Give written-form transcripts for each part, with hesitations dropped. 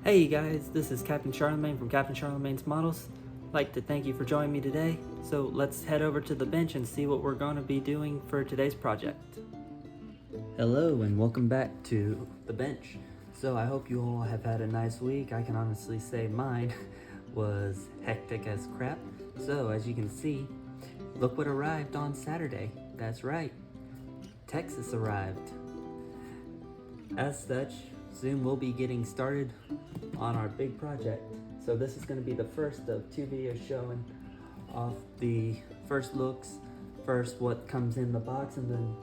Hey guys, this is Captain Charlemagne from Captain Charlemagne's Models. I'd like to thank you for joining me today. So let's head over to the bench and see what we're going to be doing for today's project. Hello and welcome back to the bench. So I hope you all have had a nice week. I can honestly say mine was hectic as crap. So as you can see, look what arrived on Saturday. That's right, Texas arrived. As such, soon we'll be getting started on our big project. So this is going to be the first of two videos showing off the first looks, first what comes in the box, and then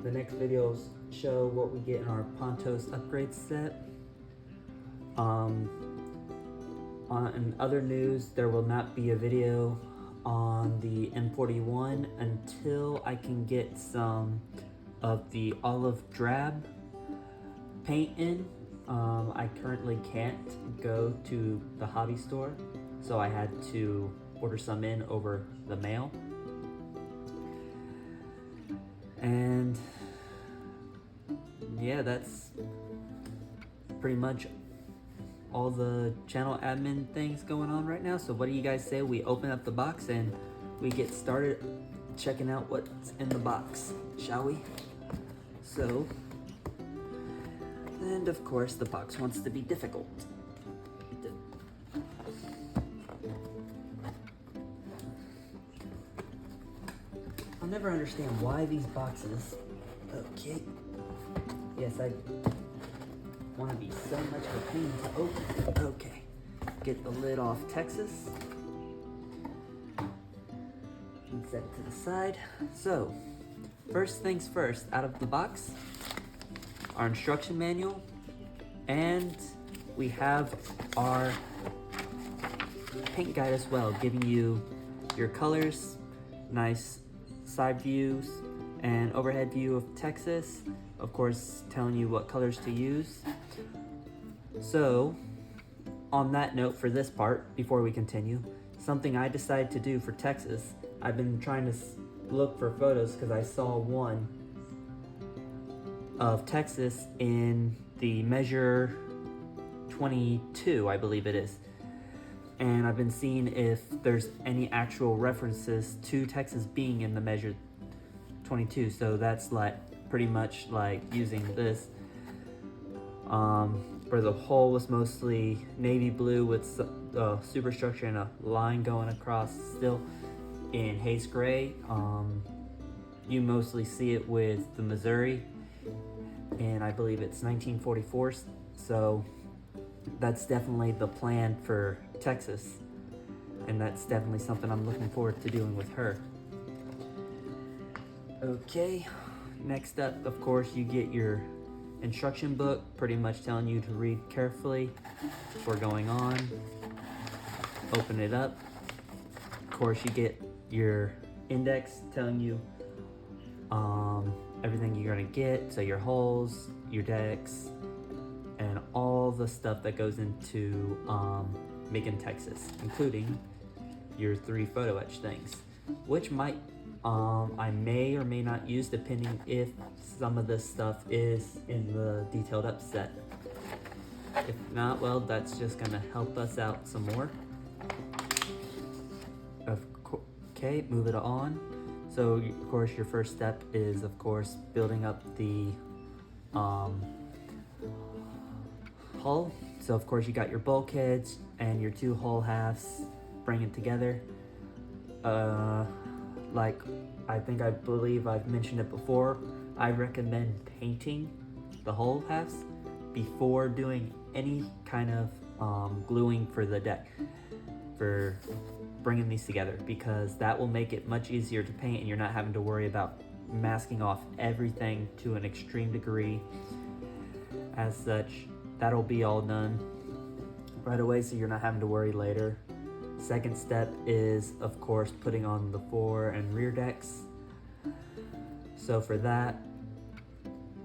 the next videos show what we get in our Pontos upgrade set. On other news, there will not be a video on the M41 until I can get some of the olive drab paint in. I currently can't go to the hobby store, so I had to order some in over the mail. And yeah, that's pretty much all the channel admin things going on right now. So what do you guys say we open up the box and we get started checking out what's in the box, shall we? So, and of course the box wants to be difficult. I'll never understand why these boxes, okay, yes, I want to be so much of a pain to open. Okay, get the lid off Texas and set it to the side. So, first things first, out of the box, our instruction manual, and we have our paint guide as well, giving you your colors, nice side views and overhead view of Texas, of course telling you what colors to use. So on that note, for this part, before we continue, something I decided to do for Texas, I've been trying to look for photos because I saw one of Texas in the measure 22, I believe it is. And I've been seeing if there's any actual references to Texas being in the measure 22. So that's like pretty much like using this. For the hull was mostly navy blue with superstructure and a line going across, still in haze gray. You mostly see it with the Missouri, and I believe it's 1944, so that's definitely the plan for Texas, and that's definitely something I'm looking forward to doing with her. Okay, next up, of course, you get your instruction book, pretty much telling you to read carefully before going on. Open it up. Of course, you get your index telling you everything you're gonna get, so your hulls, your decks, and all the stuff that goes into making Texas, including your 3 photo etch things, which might I may or may not use depending if some of this stuff is in the detailed up set. If not, well, that's just gonna help us out some more. Okay, move it on. So of course your first step is of course building up the hull. So of course you got your bulkheads and your 2 hull halves, bring it together. Like I believe I've mentioned it before, I recommend painting the hull halves before doing any kind of gluing for the deck, for bringing these together, because that will make it much easier to paint and you're not having to worry about masking off everything to an extreme degree. As such, that'll be all done right away, so you're not having to worry later. Second step is of course putting on the fore and rear decks. So for that,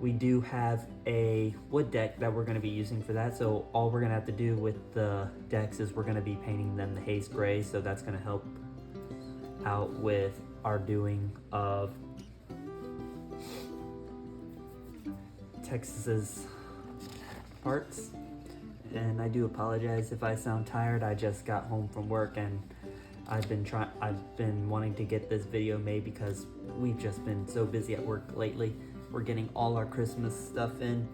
we do have a wood deck that we're going to be using for that. So all we're going to have to do with the decks is we're going to be painting them the haze gray. So that's going to help out with our doing of Texas's parts. and I do apologize if I sound tired. I just got home from work and I've been wanting to get this video made because we've just been so busy at work lately. We're getting all our Christmas stuff in,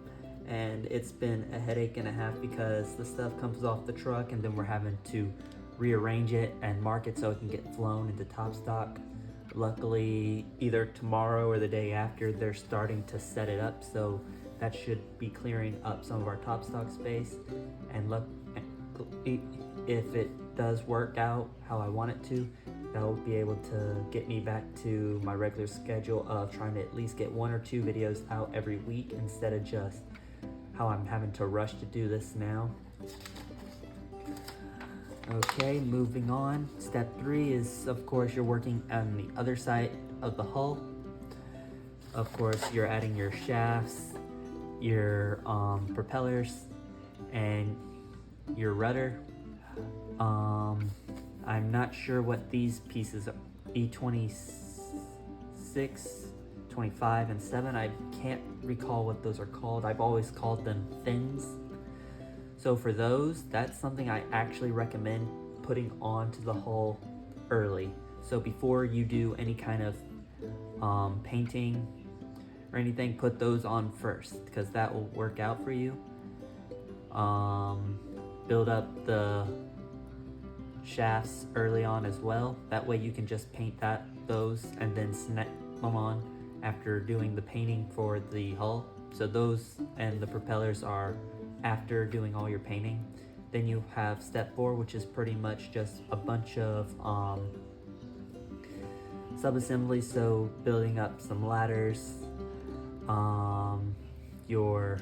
and it's been a headache and a half because the stuff comes off the truck and then we're having to rearrange it and mark it so it can get flown into top stock. Luckily, either tomorrow or the day after, they're starting to set it up, so that should be clearing up some of our top stock space. And look, if it does work out how I want it to, that will be able to get me back to my regular schedule of trying to at least get 1 or 2 videos out every week instead of just how I'm having to rush to do this now. Okay, moving on. Step 3 is, of course, you're working on the other side of the hull. Of course, you're adding your shafts, your propellers, and your rudder. I'm not sure what these pieces are. E26, 25, and 7. I can't recall what those are called. I've always called them fins. So for those, that's something I actually recommend putting onto the hull early. So before you do any kind of painting or anything, put those on first because that will work out for you. Build up the shafts early on as well. That way you can just paint those and then snap them on after doing the painting for the hull. So those and the propellers are after doing all your painting. Then you have step 4, which is pretty much just a bunch of sub-assemblies. So building up some ladders, your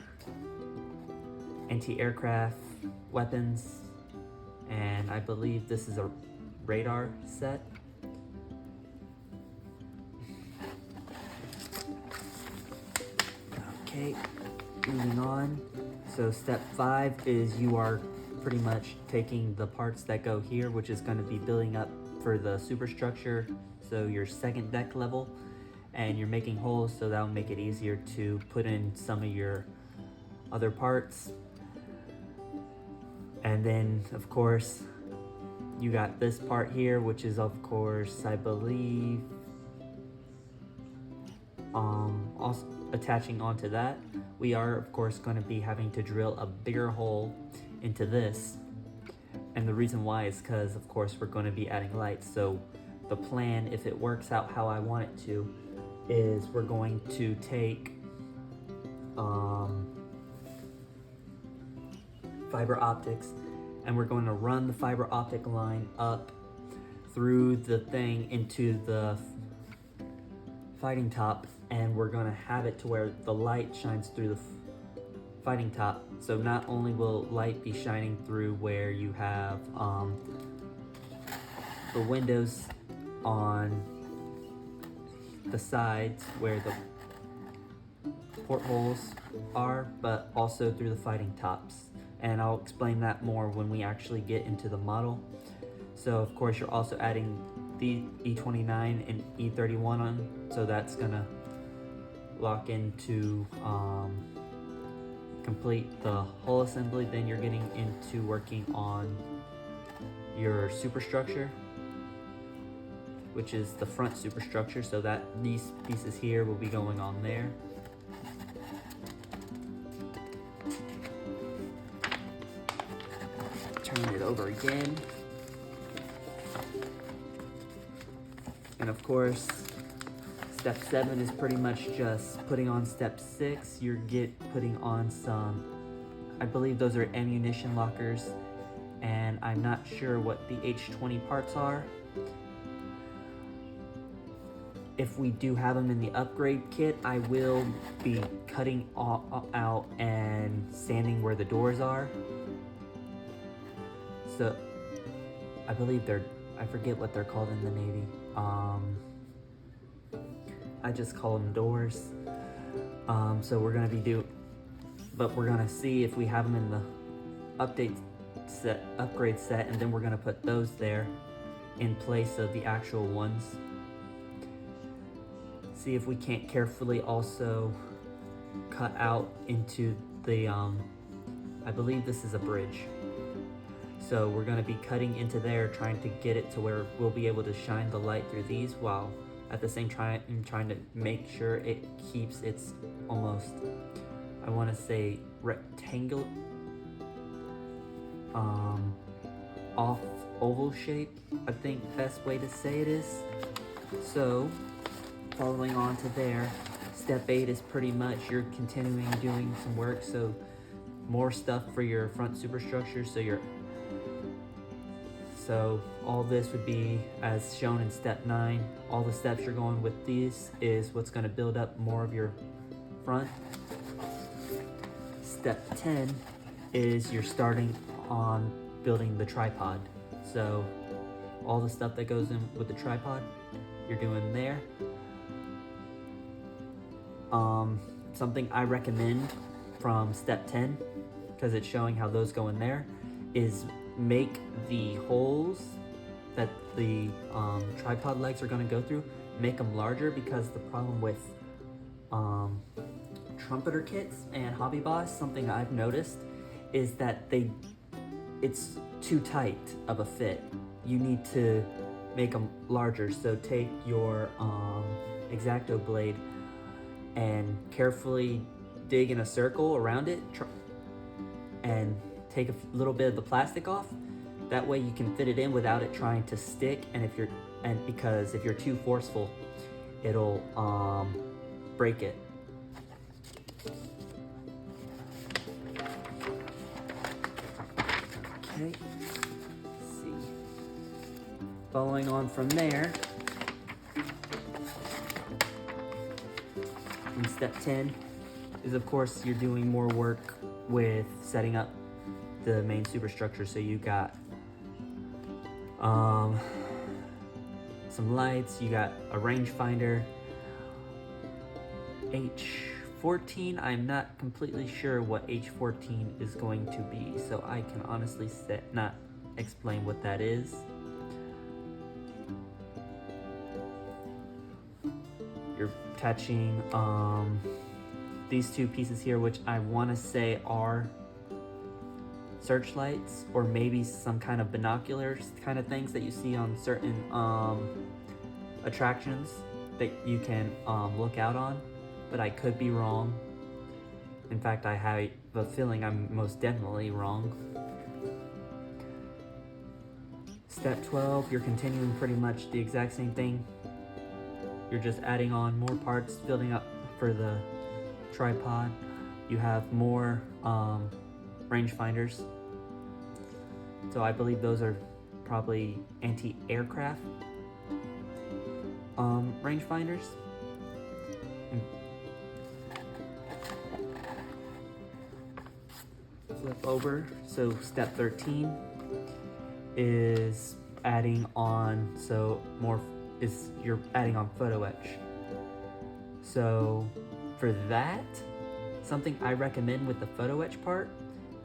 anti-aircraft weapons, and I believe this is a radar set. Okay, moving on. So step 5 is you are pretty much taking the parts that go here, which is going to be building up for the superstructure, so your second deck level, and you're making holes so that'll make it easier to put in some of your other parts. And then of course you got this part here, which is of course I believe also attaching onto that. We are of course going to be having to drill a bigger hole into this, and the reason why is because of course we're going to be adding lights. So the plan, if it works out how I want it to, is we're going to take fiber optics, and we're going to run the fiber optic line up through the thing into the fighting top, and we're going to have it to where the light shines through the fighting top. So not only will light be shining through where you have the windows on the sides where the portholes are, but also through the fighting tops. And I'll explain that more when we actually get into the model. So of course you're also adding the E29 and E31 on, so that's gonna lock into complete the hull assembly. Then you're getting into working on your superstructure, which is the front superstructure, so that these pieces here will be going on there. Turn it over again. And of course, step 7 is pretty much just putting on step 6. You're putting on some, I believe those are ammunition lockers, and I'm not sure what the H20 parts are. If we do have them in the upgrade kit, I will be cutting out and sanding where the doors are. So I believe I forget what they're called in the Navy. I just call them doors. So we're gonna but we're gonna see if we have them in the upgrade set, and then we're gonna put those there in place of the actual ones. See if we can't carefully also cut out into the I believe this is a bridge. So we're going to be cutting into there, trying to get it to where we'll be able to shine the light through these, while at the same time trying to make sure it keeps its almost, I want to say, rectangular, off oval shape, I think best way to say it is. So following on to there, step 8 is pretty much you're continuing doing some work, so more stuff for your front superstructure. So all this would be as shown in step 9. All the steps you're going with these is what's going to build up more of your front. Step 10 is you're starting on building the tripod. So all the stuff that goes in with the tripod, you're doing there. Something I recommend from step 10, because it's showing how those go in there, is make the holes that the tripod legs are going to go through, make them larger, because the problem with Trumpeter kits and Hobby Boss, something I've noticed is that it's too tight of a fit. You need to make them larger. So take your X-Acto blade and carefully dig in a circle around it and take a little bit of the plastic off. That way you can fit it in without it trying to stick, because if you're too forceful, it'll break it. Okay, let's see. Following on from there, in step 10 is, of course, you're doing more work with setting up the main superstructure. So you got some lights, you got a rangefinder, H14. I'm not completely sure what H14 is going to be, so I can honestly not explain what that is. You're attaching these two pieces here, which I want to say are searchlights, or maybe some kind of binoculars kind of things that you see on certain attractions that you can look out on, but I could be wrong. In fact, I have a feeling I'm most definitely wrong. Step 12, you're continuing pretty much the exact same thing. You're just adding on more parts, building up for the tripod. You have more rangefinders. So I believe those are probably anti-aircraft rangefinders. Flip over. So step 13 is adding on, you're adding on photo etch. So for that, something I recommend with the photo etch part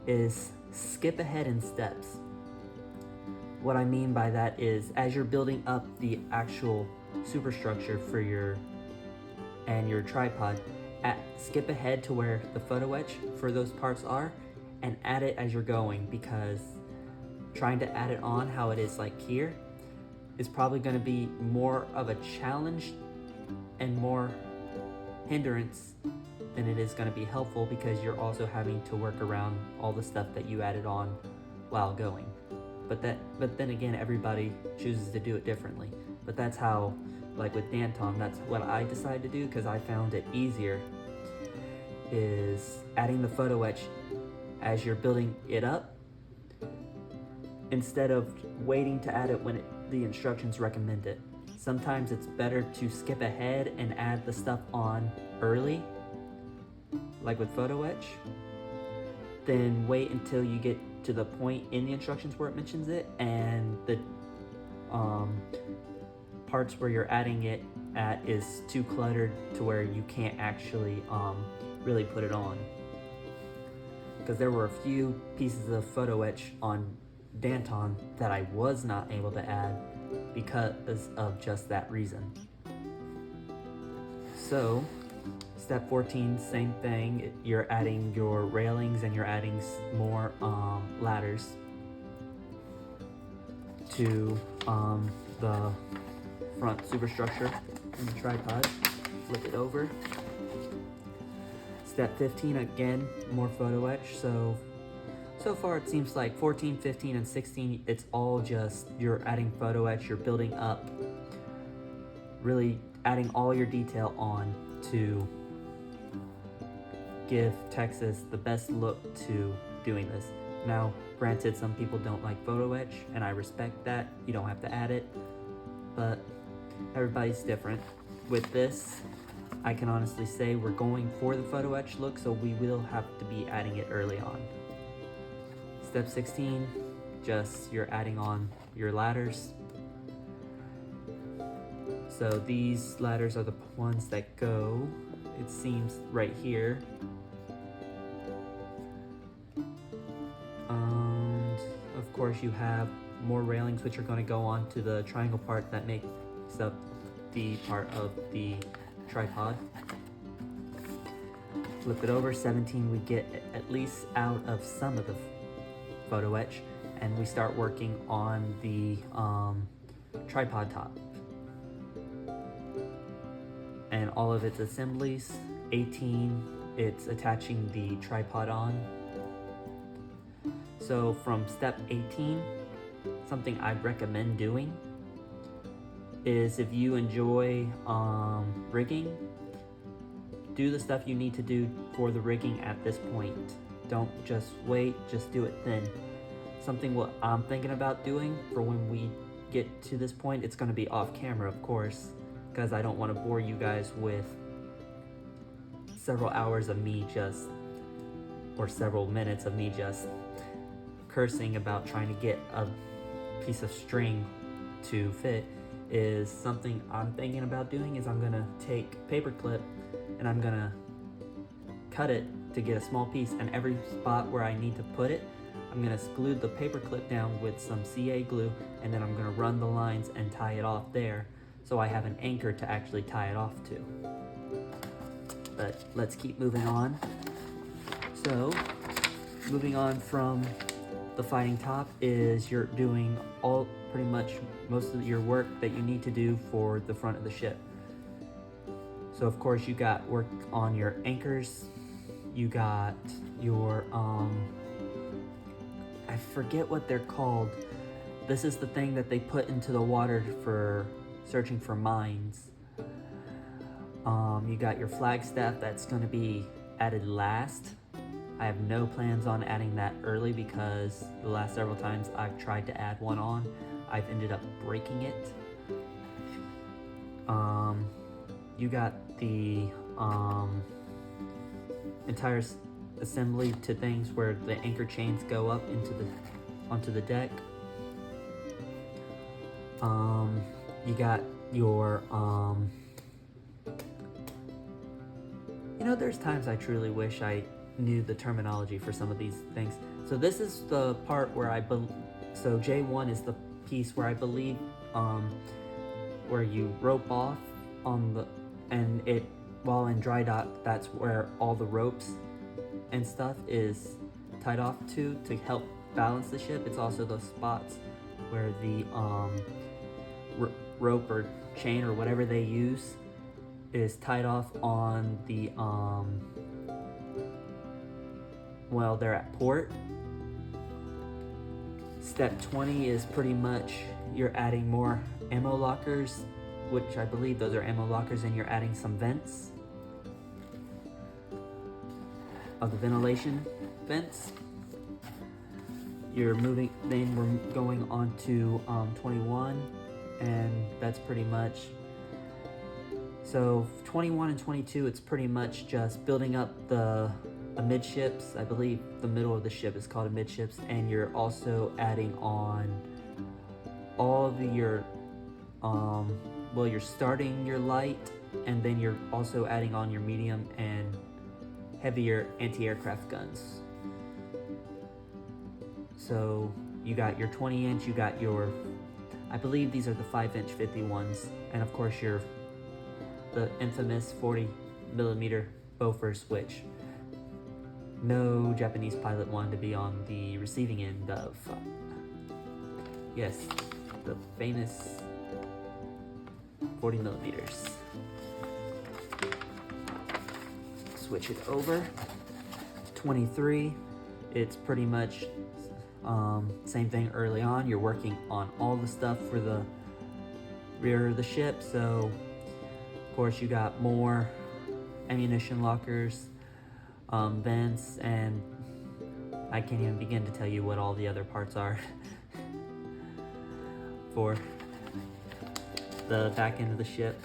is skip ahead in steps. What I mean by that is, as you're building up the actual superstructure for your tripod, skip ahead to where the photo etch for those parts are and add it as you're going, because trying to add it on how it is like here is probably going to be more of a challenge and more hindrance than it is going to be helpful, because you're also having to work around all the stuff that you added on while going. But then again, everybody chooses to do it differently. But that's how, like with Danton, that's what I decided to do, because I found it easier, is adding the photo etch as you're building it up, instead of waiting to add it when the instructions recommend it. Sometimes it's better to skip ahead and add the stuff on early, like with photo etch, than wait until you get to the point in the instructions where it mentions it, and the parts where you're adding it at is too cluttered to where you can't actually really put it on. Because there were a few pieces of photo etch on Danton that I was not able to add because of just that reason. So Step 14, same thing. You're adding your railings and you're adding more ladders to the front superstructure in the tripod. Flip it over. Step 15, again, more photo etch. So far it seems like 14, 15, and 16, it's all just you're adding photo etch, you're building up, really adding all your detail on to give Texas the best look to doing this. Now, granted, some people don't like photo etch, and I respect that. You don't have to add it, but everybody's different. With this, I can honestly say we're going for the photo etch look, so we will have to be adding it early on. Step 16, just you're adding on your ladders. So these ladders are the ones that go, it seems, right here. And of course you have more railings which are going to go on to the triangle part that makes up the part of the tripod. Flip it over. 17, we get at least out of some of the photo etch, and we start working on the tripod top and all of its assemblies. 18, it's attaching the tripod on. So from step 18, something I'd recommend doing is, if you enjoy rigging, do the stuff you need to do for the rigging at this point. Don't just wait, just do it then. Something what I'm thinking about doing for when we get to this point, it's going to be off camera, of course, because I don't want to bore you guys with several hours of me just, or several minutes of me just cursing about trying to get a piece of string to fit. Is something I'm thinking about doing is I'm gonna take paper clip and I'm gonna cut it to get a small piece, and every spot where I need to put it, I'm gonna glue the paper clip down with some CA glue, and then I'm gonna run the lines and tie it off there, so I have an anchor to actually tie it off to. But let's keep moving on. So, moving on from the fighting top is you're doing all pretty much most of your work that you need to do for the front of the ship. So of course you got work on your anchors, you got your I forget what they're called. This is the thing that they put into the water for searching for mines. You got your flagstaff that's going to be added last. I have no plans on adding that early because the last several times I've tried to add one on, I've ended up breaking it. You got the entire assembly to things where the anchor chains go up onto the deck. You got your there's times I truly wish I knew the terminology for some of these things. So this is the part where so J1 is the piece where I believe where you rope off on the, and it, while in dry dock, that's where all the ropes and stuff is tied off to help balance the ship. It's also those spots where the rope or chain or whatever they use is tied off on the well, they're at port. Step 20 is pretty much you're adding more ammo lockers, which I believe those are ammo lockers, and you're adding some vents of the ventilation vents. You're moving, then we're going on to 21, and that's pretty much, so 21 and 22, it's pretty much just building up the amidships. I believe the middle of the ship is called amidships, and you're also adding on all of your well, you're starting your light, and then you're also adding on your medium and heavier anti-aircraft guns. So you got your 20-inch, you got your, I believe these are the 5-inch 51s, and of course the infamous 40 millimeter Bofors, which no Japanese pilot wanted to be on the receiving end of. Yes, the famous 40 millimeters. Switch it over. 23. It's pretty much same thing early on. You're working on all the stuff for the rear of the ship, so of course you got more ammunition lockers, vents, and I can't even begin to tell you what all the other parts are for the back end of the ship.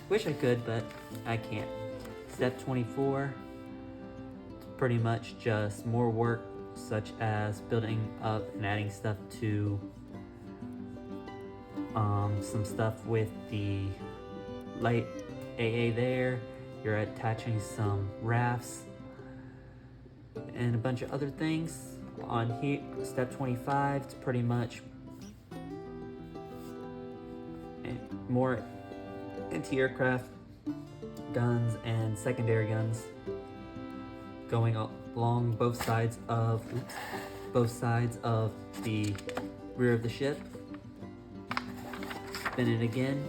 Wish I could, but I can't. Step 24, pretty much just more work, such as building up and adding stuff to some stuff with the light AA there. You're attaching some rafts and a bunch of other things. On here, step 25, it's pretty much more anti-aircraft guns and secondary guns going along both sides of the rear of the ship. Spin it again.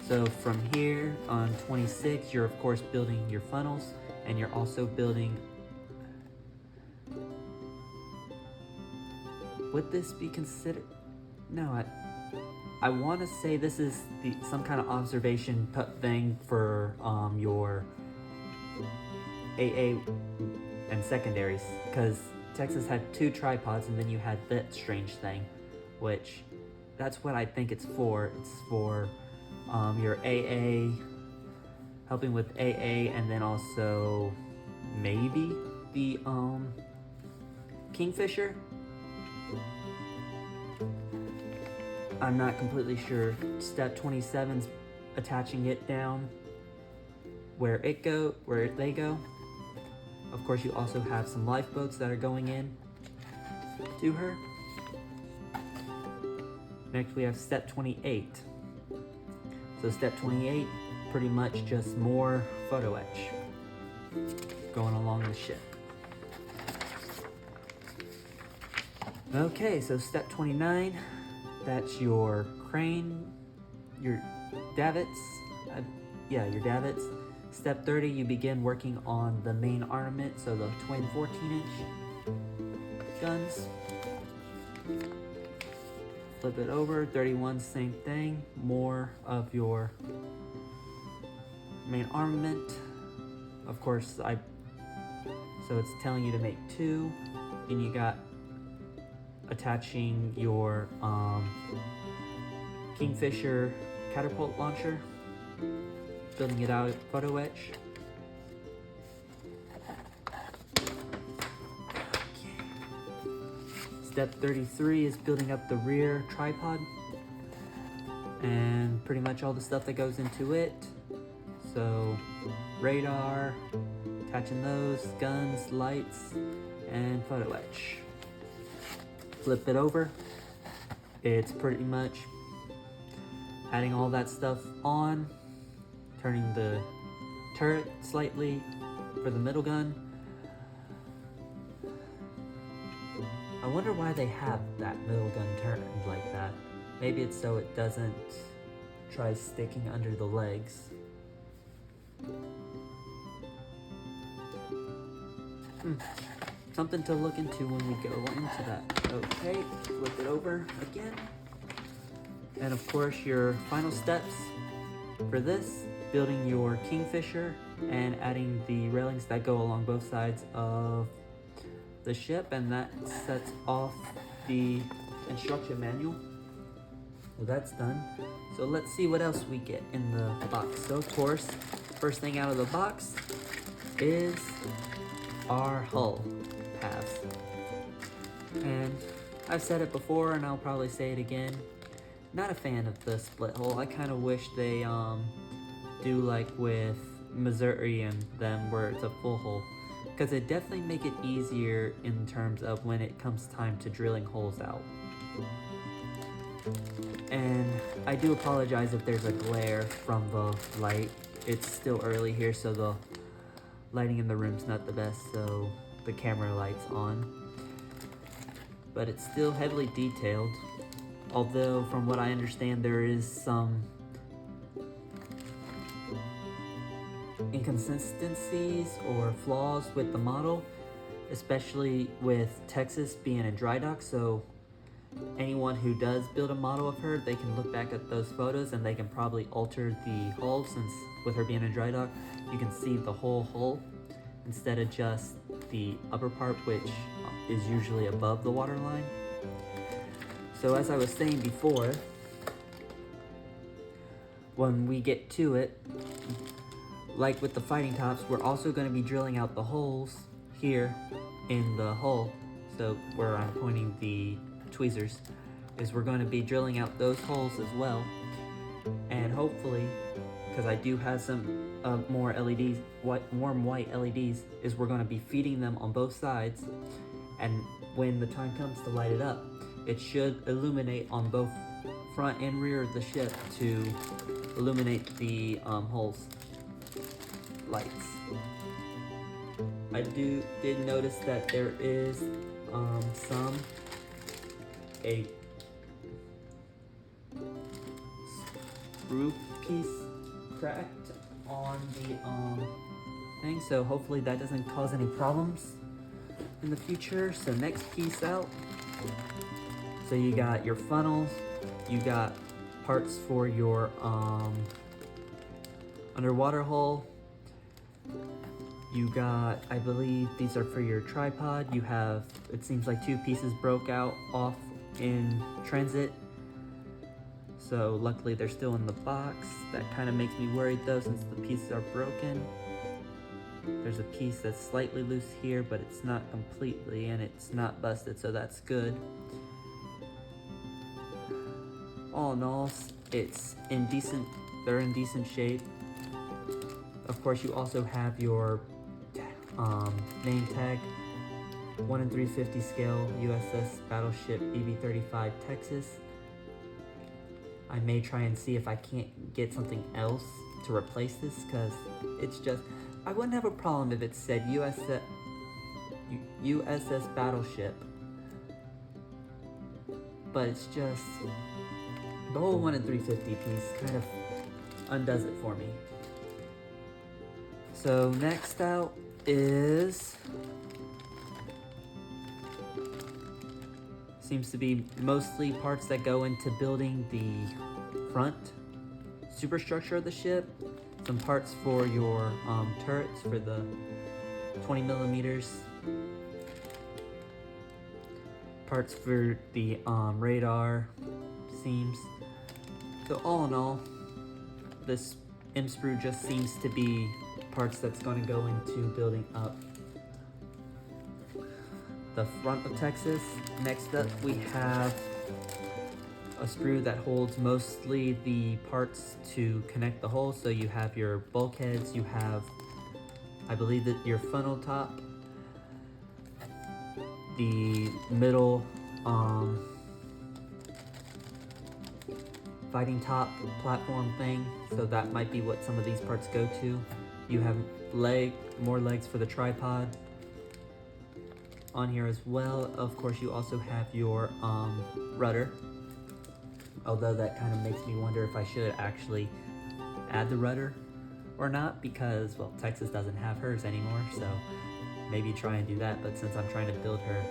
So from here on 26, you're of course building your funnels, and you're also building. Would this be considered? No, I want to say this is some kind of observation thing for your AA and secondaries, because Texas had 2 tripods, and then you had that strange thing, which that's what I think it's for. It's for your AA, helping with AA, and then also maybe the Kingfisher. I'm not completely sure. Step 27's attaching it down where they go. Of course, you also have some lifeboats that are going in to her. Next, we have step 28. So step 28, pretty much just more photo etch going along the ship. Okay, so step 29, that's your crane, your davits. Your davits. Step 30, you begin working on the main armament, so the twin 14-inch guns. Flip it over. 31, same thing. More of your main armament. Of course, so it's telling you to make 2, and you got attaching your Kingfisher catapult launcher, building it out at photo etch. Step 33 is building up the rear tripod and pretty much all the stuff that goes into it. So radar, attaching those, guns, lights, and photo etch. Flip it over. It's pretty much adding all that stuff on, turning the turret slightly for the middle gun. I wonder why they have that middle gun turned like that. Maybe it's so it doesn't try sticking under the legs. Something to look into when we go into that. Okay, flip it over again. And of course, your final steps for this, building your Kingfisher and adding the railings that go along both sides of the ship, and that sets off the instruction manual. Well, that's done. So let's see what else we get in the box. So of course, first thing out of the box is our hull paths. And I've said it before, and I'll probably say it again. Not a fan of the split hull. I kind of wish they do like with Missouri and them, where it's a full hull, because it definitely make it easier in terms of when it comes time to drilling holes out. And I do apologize if there's a glare from the light. it's still early here, so the lighting in the room's not the best, so the camera light's on. But it's still heavily detailed, although from what I understand there is some inconsistencies or flaws with the model, especially with Texas being in dry dock. So anyone who does build a model of her, they can look back at those photos and they can probably alter the hull, since with her being in dry dock, you can see the whole hull instead of just the upper part, which is usually above the waterline. So as I was saying before, when we get to it, like with the fighting tops, we're also going to be drilling out the holes here in the hull. So where I'm pointing the tweezers is we're going to be drilling out those holes as well. And hopefully, because I do have some more LEDs, warm white LEDs, is we're going to be feeding them on both sides. And when the time comes to light it up, it should illuminate on both front and rear of the ship to illuminate the holes lights. I did notice that there is a screw piece cracked on the thing, so hopefully that doesn't cause any problems in the future. So next piece out, so you got your funnels, you got parts for your underwater hull, you got, I believe these are for your tripod. You have, it seems like 2 pieces broke out off in transit, so luckily they're still in the box. That kind of makes me worried though, since the pieces are broken. There's a piece that's slightly loose here, but it's not completely, and it's not busted, so that's good. All in all, it's in decent, they're in decent shape. Of course, you also have your name tag, 1 in 350 scale USS battleship BB-35 Texas. I may try and see if I can't get something else to replace this, because it's just, I wouldn't have a problem if it said USS battleship, but it's just, the whole 1 in 350 piece kind of undoes it for me. So next out is, seems to be mostly parts that go into building the front superstructure of the ship. Some parts for your turrets for the 20 millimeters. Parts for the radar seams. So all in all, this M sprue just seems to be parts that's going to go into building up the front of Texas. Next up, we have a sprue that holds mostly the parts to connect the hull. So you have your bulkheads, you have, I believe, that your funnel top, the middle fighting top platform thing, so that might be what some of these parts go to. You have more legs for the tripod on here as well. Of course, you also have your rudder, although that kind of makes me wonder if I should actually add the rudder or not, because, well, Texas doesn't have hers anymore, so maybe try and do that. But since I'm trying to build her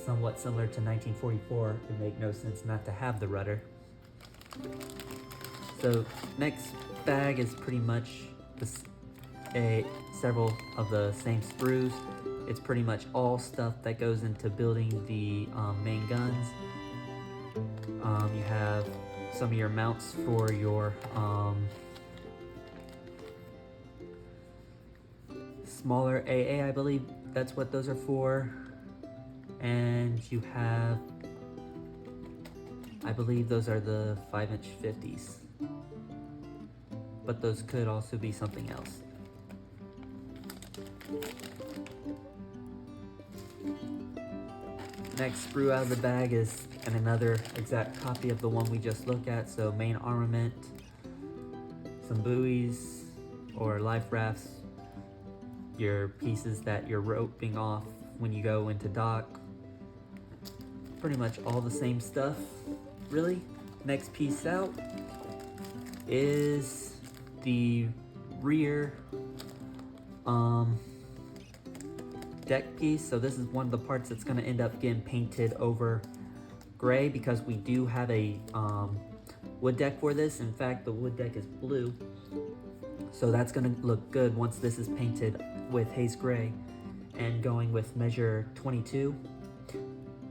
somewhat similar to 1944, it would make no sense not to have the rudder. So next bag is pretty much several of the same sprues. It's pretty much all stuff that goes into building the main guns. You have some of your mounts for your smaller AA, I believe that's what those are for. And you have, I believe those are the 5-inch 50s. But those could also be something else. Next sprue out of the bag is another exact copy of the one we just looked at. So main armament, some buoys or life rafts, your pieces that you're roping off when you go into dock. Pretty much all the same stuff, really. Next piece out is the rear deck piece. So this is one of the parts that's going to end up getting painted over gray because we do have a wood deck for this. In fact, the wood deck is blue, so that's going to look good once this is painted with haze gray and going with measure 22.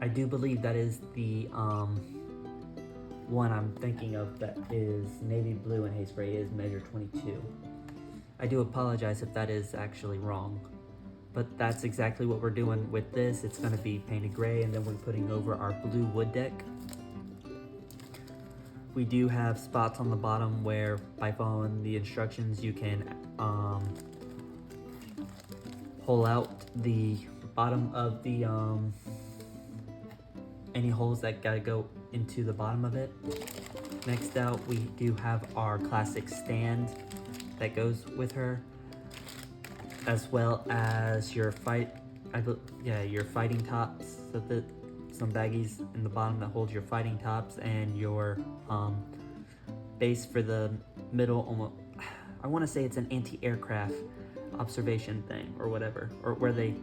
I do believe that is the one I'm thinking of that is navy blue and haze gray is measure 22. I do apologize if that is actually wrong, but that's exactly what we're doing with this. It's going to be painted gray, and then we're putting over our blue wood deck. We do have spots on the bottom where, by following the instructions, you can pull out the bottom of the any holes that gotta go into the bottom of it. Next out, we do have our classic stand that goes with her, as well as your your fighting tops, so that some baggies in the bottom that hold your fighting tops, and your base for the middle. Almost, I want to say it's an anti-aircraft observation thing or whatever, or where they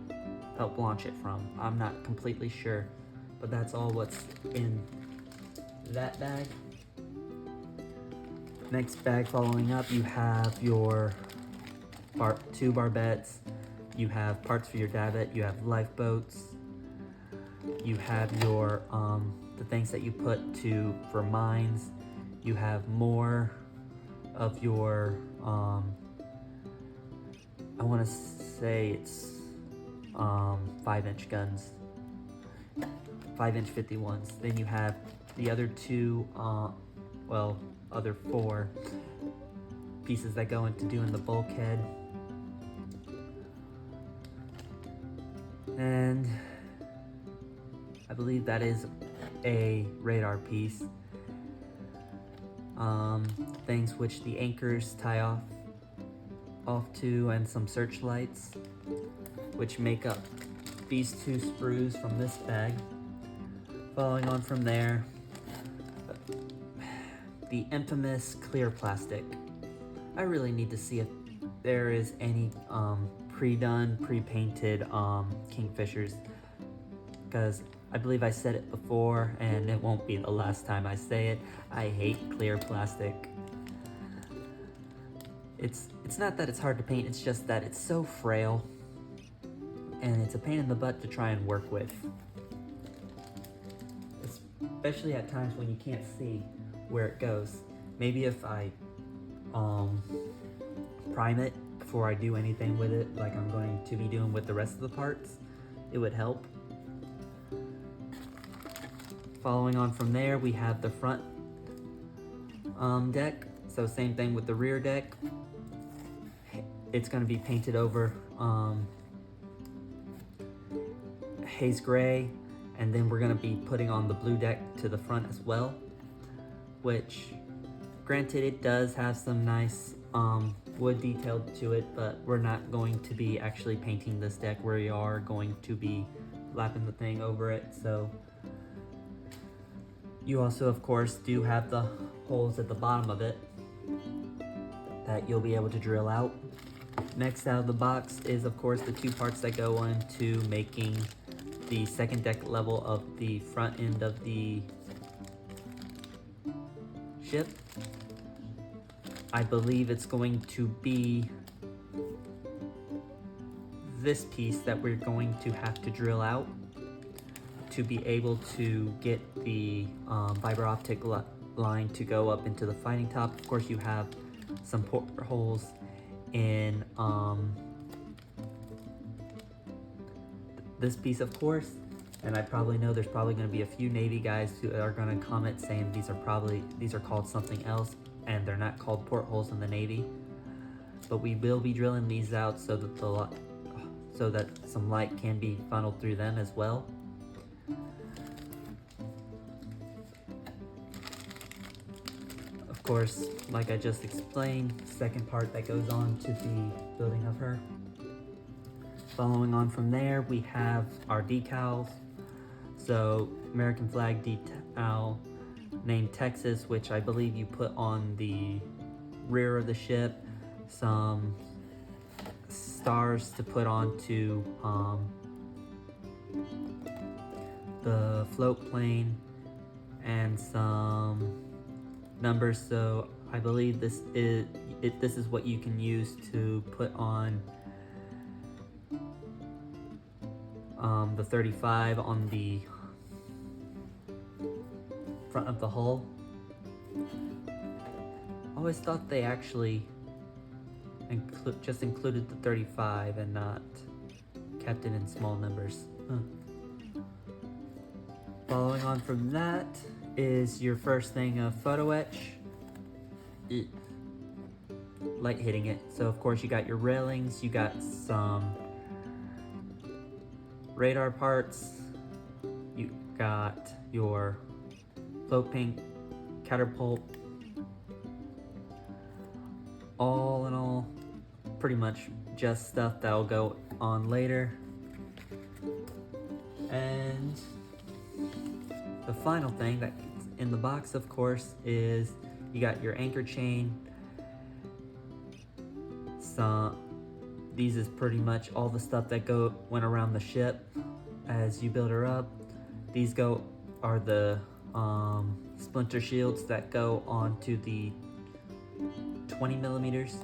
help launch it from. I'm not completely sure, but that's all what's in that bag. Next bag following up, you have your two barbettes, you have parts for your davit, you have lifeboats, you have your the things that you put for mines, you have more of your I want to say it's 5-inch guns, 5-inch 51s. Then you have the other two, other 4 pieces that go into doing the bulkhead. And I believe that is a radar piece. Things which the anchors tie off to, and some searchlights, which make up these 2 sprues from this bag. Following on from there, the infamous clear plastic. I really need to see if there is any pre-done, pre-painted kingfishers, because I believe I said it before, and it won't be the last time I say it. I hate clear plastic. It's not that it's hard to paint, it's just that it's so frail, and it's a pain in the butt to try and work with. Especially at times when you can't see where it goes. Maybe if I prime it before I do anything with it, like I'm going to be doing with the rest of the parts, it would help. Following on from there, we have the front deck. So same thing with the rear deck. It's going to be painted over haze gray, and then we're going to be putting on the blue deck to the front as well, which granted it does have some nice wood detail to it, but we're not going to be actually painting this deck. We are going to be lapping the thing over it. So you also of course do have the holes at the bottom of it that you'll be able to drill out. Next out of the box is of course the 2 parts that go into making the second deck level of the front end of the ship. I believe it's going to be this piece that we're going to have to drill out to be able to get the fiber optic line to go up into the fighting top. Of course, you have some portholes in this piece, of course, and I probably know there's probably going to be a few Navy guys who are going to comment saying these are called something else, and they're not called portholes in the Navy. But we will be drilling these out so that some light can be funneled through them as well. Of course, like I just explained, second part that goes on to the building of her. Following on from there, we have our decals. So American flag decal named Texas, which I believe you put on the rear of the ship. Some stars to put onto the float plane, and some numbers. So I believe this is what you can use to put on the 35 on the front of the hull. I always thought they actually just included the 35 and not kept it in small numbers. Following on from that is your first thing of photo etch. Light hitting it. So of course you got your railings, you got some radar parts, you got your float paint, catapult. All in all, pretty much just stuff that'll go on later. And the final thing that's in the box, of course, is you got your anchor chain. These is pretty much all the stuff that went around the ship as you build her up. These are the splinter shields that go onto the 20 millimeters,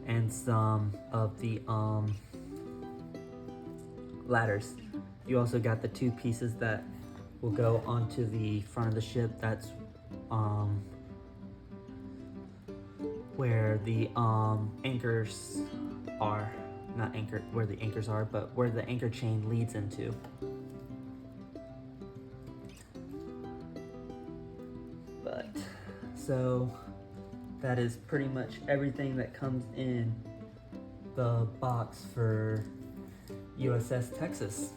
and some of the ladders. You also got the two pieces that will go onto the front of the ship. That's where the anchors are. Not where the anchors are, but where the anchor chain leads into. But so that is pretty much everything that comes in the box for USS Texas.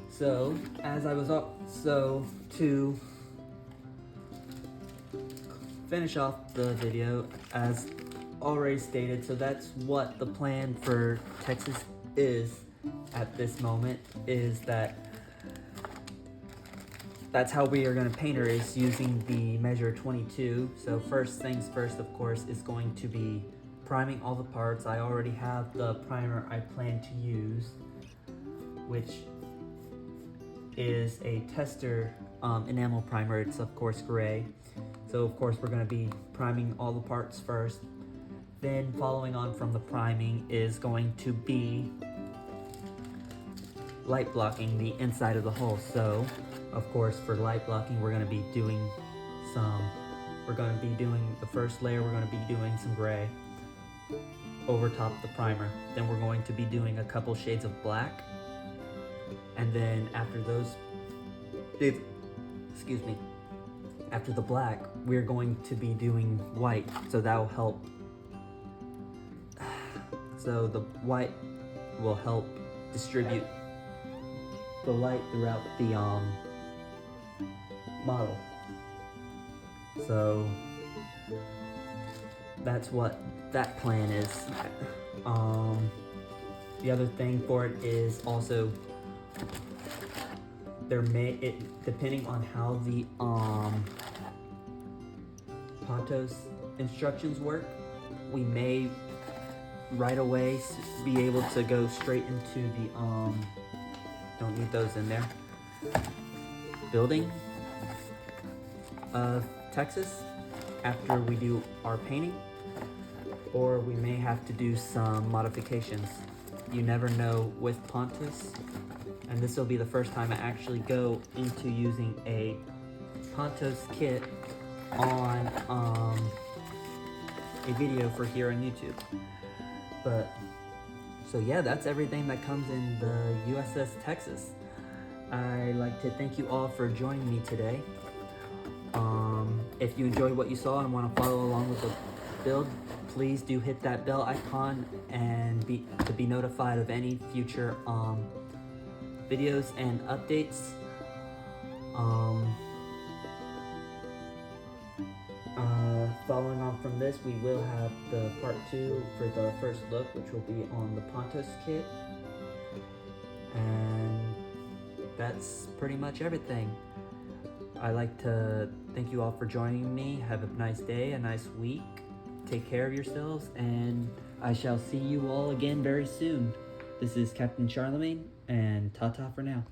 So to finish off the video, as already stated, so that's what the plan for Texas is at this moment, is that's how we are going to paint her, is using the measure 22. So first things first, of course, is going to be priming all the parts. I already have the primer I plan to use, which is a tester enamel primer. It's of course gray. So of course we're going to be priming all the parts first. Then following on from the priming is going to be light blocking the inside of the hull. So of course for light blocking we're going to be doing the first layer, we're going to be doing some gray over top the primer. Then we're going to be doing a couple shades of black. And then after after the black, we're going to be doing white. So that'll help. So the white will help distribute the light throughout the model. So that's what that plan is. The other thing for it is also depending on how the Pontos instructions work, we may right away be able to go straight into the don't need those in there, building of Texas after we do our painting, or we may have to do some modifications. You never know with Pontos, and this will be the first time I actually go into using a Pontos kit on a video for here on YouTube. But so yeah, that's everything that comes in the USS Texas. I'd like to thank you all for joining me today. If you enjoyed what you saw and want to follow along with the build, please do hit that bell icon and be notified of any future videos and updates. Following on from this, we will have the part 2 for the first look, which will be on the Pontos kit. And that's pretty much everything. I'd like to thank you all for joining me. Have a nice day, a nice week. Take care of yourselves, and I shall see you all again very soon. This is Captain Charlemagne, and ta-ta for now.